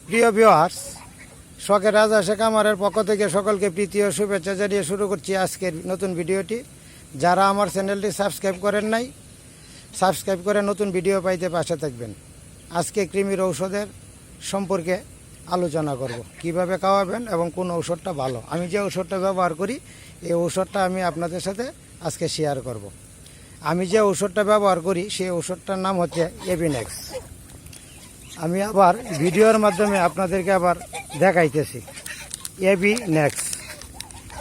প্রিয় ভিউয়ার্স, শখের রাজা শেখ আমারের পক্ষ থেকে সকলকে প্রীতি ও শুভেচ্ছা জানিয়ে শুরু করছি আজকের নতুন ভিডিওটি। যারা আমার চ্যানেলটি সাবস্ক্রাইব করেন নাই, সাবস্ক্রাইব করে নতুন ভিডিও পাইতে পাশে থাকবেন। আজকে কৃমির ঔষধের সম্পর্কে আলোচনা করব, কিভাবে খাওয়াবেন এবং কোন ঔষধটা ভালো। আমি যে ঔষধটা ব্যবহার করি এই ঔষধটা আমি আপনাদের সাথে আজকে শেয়ার করব। আমি যে ঔষধটা ব্যবহার করি সেই ঔষধটার নাম হচ্ছে এভিনেক্স। আমি আবার ভিডিওর মাধ্যমে আপনাদেরকে আবার দেখাইতেছি এভিনেক্স।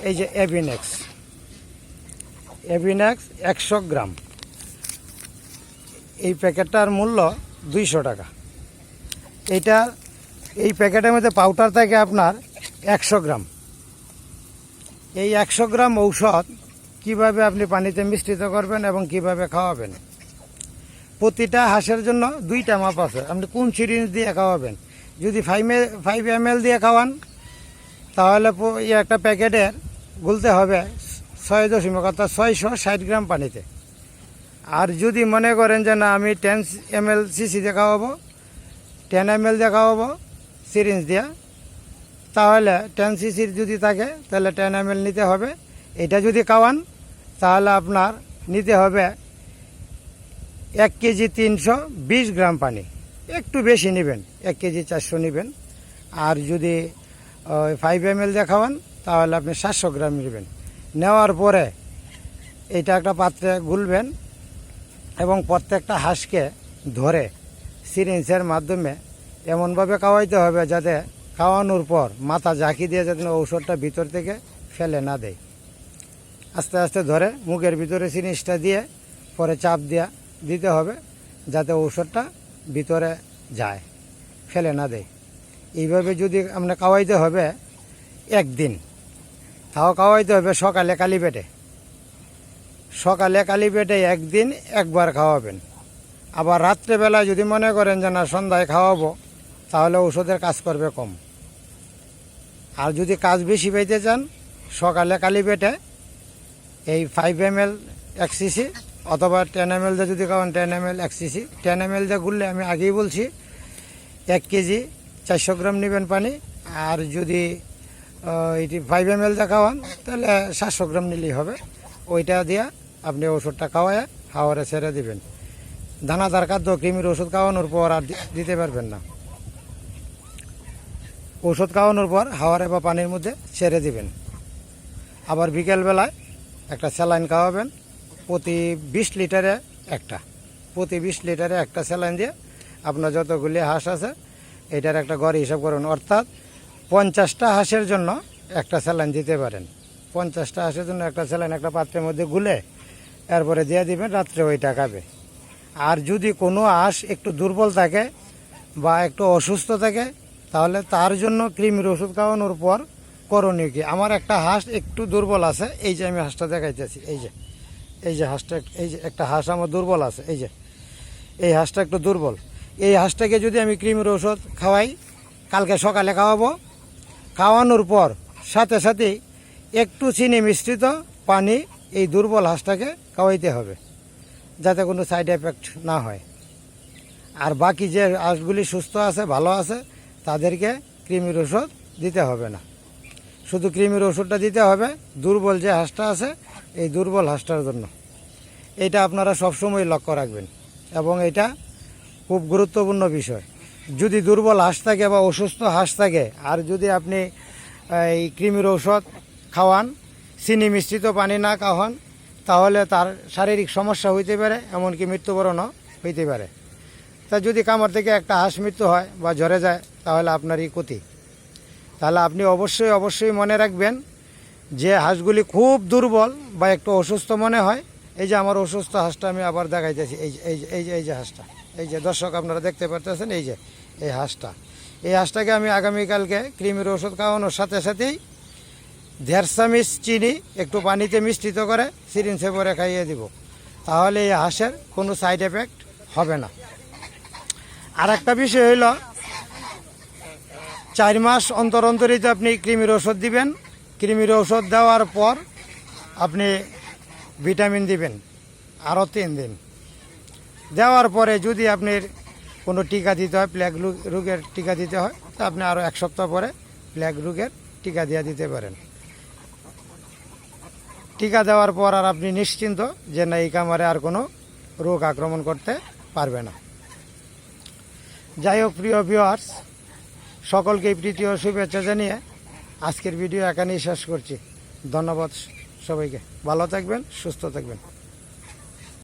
এই যে এভিনেক্স 100 গ্রাম, এই প্যাকেটটার মূল্য 200 টাকা। এই প্যাকেটের মধ্যে পাউডার থাকে আপনার 100 গ্রাম। এই 100 গ্রাম ঔষধ কিভাবে আপনি পানিতে মিশ্রিত করবেন এবং কিভাবে খাওয়াবেন। প্রতিটা হাঁসের জন্য 2টা মাপ আছে। আপনি কোন সিরিঞ্জ দিয়ে খাওয়াবেন। যদি 5 ml দিয়ে খাওয়ান তাহলে একটা প্যাকেটের গুলতে হবে 660 গ্রাম পানিতে। আর যদি মনে করেন যে না আমি 10 ml সিসি দিয়ে খাওয়াবো, 10 ml দিয়ে খাওয়াবো সিরিঞ্জ দিয়া, তাহলে 10 সিসির যদি থাকে তাহলে 10 ml নিতে হবে। এটা যদি খাওয়ান তাহলে আপনার নিতে হবে 1 কেজি 320 গ্রাম পানি। একটু বেশি নেবেন, 1 কেজি 400 নেবেন। আর যদি 5 ml দিয়ে খাওয়ান তাহলে আপনি 700 গ্রাম নেবেন। নেওয়ার পরে এটা একটা পাত্রে গুলবেন এবং প্রত্যেকটা হাঁসকে ধরে সিরিঞ্জের মাধ্যমে এমনভাবে খাওয়াইতে হবে যাতে খাওয়ানোর পর মাথা ঝাঁকি দিয়ে যাতে ঔষধটা ভিতর থেকে ফেলে না দেয়। আস্তে আস্তে ধরে মুখের ভিতরে সিরিঞ্জটা দিয়ে পরে চাপ দিতে হবে যাতে ঔষধটা ভিতরে যায়, ফেলে না দেয়। এইভাবে যদি আমরা খাওয়াইতে হবে একদিন, তাও খাওয়াইতে হবে সকালে খালি পেটে একদিন একবার খাওয়াবেন। আবার রাত্রেবেলায় যদি মনে করেন যে না সন্ধ্যায় খাওয়াবো তাহলে ঔষধের কাজ করবে কম। আর যদি কাজ বেশি পাইতে চান সকালে খালি পেটে এই 5 ml 1 সিসি অথবা 10 ml দিয়ে যদি খাওয়ান 10 ml 1 সিসি। 10 ml দিয়ে গুললে আমি আগেই বলছি 1 কেজি 400 গ্রাম নেবেন পানি। আর যদি 5 ml দিয়ে খাওয়ান তাহলে 700 গ্রাম নিলেই হবে। ওইটা দিয়ে আপনি ওষুধটা খাওয়ায় হাওয়ারে ছেড়ে দিবেন। দানাদার খাদ্য কৃমির ওষুধ খাওয়ানোর পর আর দিতে পারবেন না। ওষুধ খাওয়ানোর পর হাওয়ারে বা পানির মধ্যে ছেড়ে দিবেন। আবার বিকেলবেলায় একটা স্যালাইন খাওয়াবেন প্রতি 20 লিটারে একটা স্যালাইন দিয়ে আপনার যতগুলি হাঁস আছে এটার একটা গড় হিসাব করুন। অর্থাৎ 50টা হাঁসের জন্য একটা স্যালাইন দিতে পারেন। 50টা হাঁসের জন্য একটা স্যালাইন একটা পাত্রের মধ্যে গুলে এরপরে দিয়ে দিবেন, রাত্রে ওইটা খাবে। আর যদি কোনো হাঁস একটু দুর্বল থাকে বা একটু অসুস্থ থাকে তাহলে তার জন্য কৃমির ওষুধ খাওয়ানোর পর করণীয় কি। আমার একটা হাঁস একটু দুর্বল আছে, এই যে আমি হাঁসটা দেখাইতেছি, এই যে হাঁসটা, এই যে একটা হাঁস আমার দুর্বল আছে, এই হাঁসটা একটু দুর্বল। এই হাঁসটাকে যদি আমি কৃমির ওষুধ খাওয়াই, কালকে সকালে খাওয়াবো, খাওয়ানোর পর সাথে সাথেই একটু চিনি মিশ্রিত পানি এই দুর্বল হাঁসটাকে খাওয়াইতে হবে যাতে কোনো সাইড এফেক্ট না হয়। আর বাকি যে হাঁসগুলি সুস্থ আছে ভালো আছে তাদেরকে কৃমির ওষুধ দিতে হবে না। শুধু কৃমির ওষুধটা দিতে হবে দুর্বল যে হাঁসটা আছে এই দুর্বল হাঁসটার জন্য। এটা আপনারা সবসময় লক্ষ্য রাখবেন এবং এটা খুব গুরুত্বপূর্ণ বিষয়। যদি দুর্বল হাঁস থাকে বা অসুস্থ হাঁস থাকে আর যদি আপনি এই কৃমির ঔষধ খাওয়ান, চিনি মিশ্রিত পানি না খাওয়ান, তাহলে তার শারীরিক সমস্যা হইতে পারে, এমনকি মৃত্যুবরণও হইতে পারে। তা যদি কামড় থেকে একটা হাঁস মৃত্যু হয় বা ঝরে যায় তাহলে আপনারই ক্ষতি। তাহলে আপনি অবশ্যই মনে রাখবেন যে হাঁসগুলি খুব দুর্বল বা একটু অসুস্থ মনে হয়। এই যে আমার অসুস্থ হাঁসটা আমি আবার দেখাইতেছি, এই যে হাঁসটা, এই যে দর্শক আপনারা দেখতে পারতেছেন, এই হাঁসটাকে আমি আগামীকালকে কৃমির ওষুধ খাওয়ানোর সাথে সাথেই 1.5 চামচ চিনি একটু পানিতে মিশ্রিত করে সিরিঞ্জে ভরে খাইয়ে দিব। তাহলে এই হাঁসের কোনো সাইড এফেক্ট হবে না। আর একটা বিষয় হইল 4 মাস অন্তরই তো আপনি কৃমির ওষুধ দিবেন। কৃমির ওষুধ দেওয়ার পর আপনি ভিটামিন দিবেন আরও 3 দিন। দেওয়ার পরে যদি আপনার কোনো টিকা দিতে হয়, প্লেগ রোগের টিকা দিতে হয়, তো আপনি আরও 1 সপ্তাহ পরে প্লেগ রোগের টিকা দিয়ে দিতে পারেন। টিকা দেওয়ার পর আর আপনি নিশ্চিন্ত যে না এই খামারে আর কোনো রোগ আক্রমণ করতে পারবে না। যাই হোক প্রিয় ভিউয়ার্স, সকলকেই প্রীতি ও শুভেচ্ছা জানিয়ে আজকের ভিডিও এখানেই শেষ করছি। ধন্যবাদ সবাইকে, ভালো থাকবেন, সুস্থ থাকবেন।